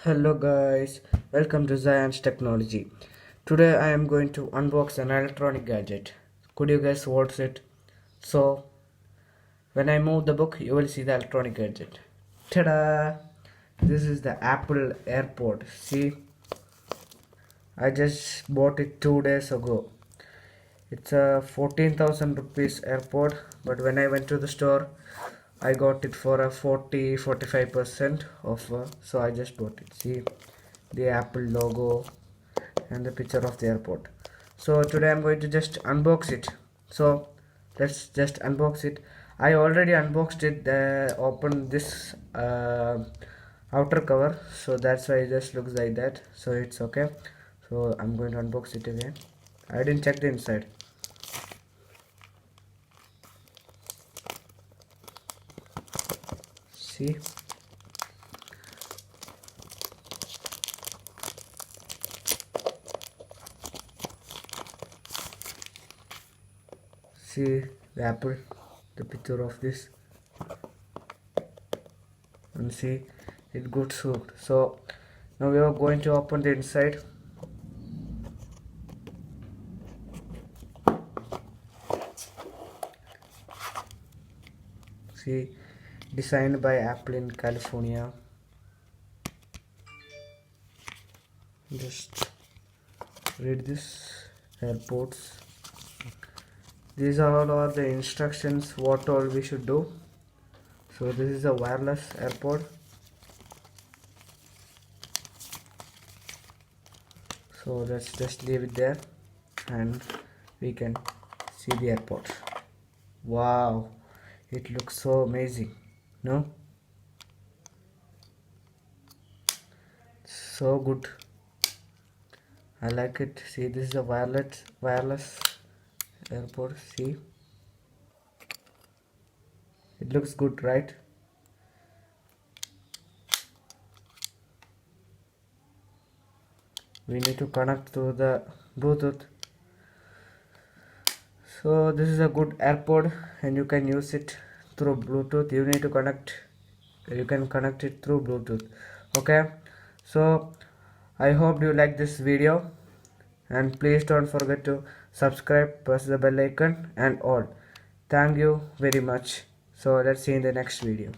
Hello guys, welcome to ZAYAN'S technology. Today I am going to unbox an electronic gadget. Could you guess what's it? So when I move the book you will see the electronic gadget. Ta-da! This is the Apple AirPod. See, I just bought it 2 days ago. It's a 14,000 rupees AirPod, but when I went to the store I got it for a 45% offer, so I just bought it. See the Apple logo and the picture of the airport. So today I'm going to just unbox it. So let's just unbox it. I already unboxed it, opened this outer cover, so that's why it just looks like that, so it's okay. So I'm going to unbox it again. I didn't check the inside. See, the apple, the picture of this, and see it good soaked. So now we are going to open the inside. See, designed by Apple in California. Just read this. Airports. These are all the instructions what all we should do. So this is a wireless AirPod. So let's just leave it there and we can see the AirPod. Wow, it looks so amazing, no? So good. I like it. See, this is a wireless AirPod. See, it looks good, right? We need to connect to the Bluetooth. So this is a good AirPod and you can use it through Bluetooth. You can connect it through Bluetooth. Okay, so I hope you like this video, and please don't forget to subscribe, press the bell icon and all. Thank you very much. So let's see in the next video.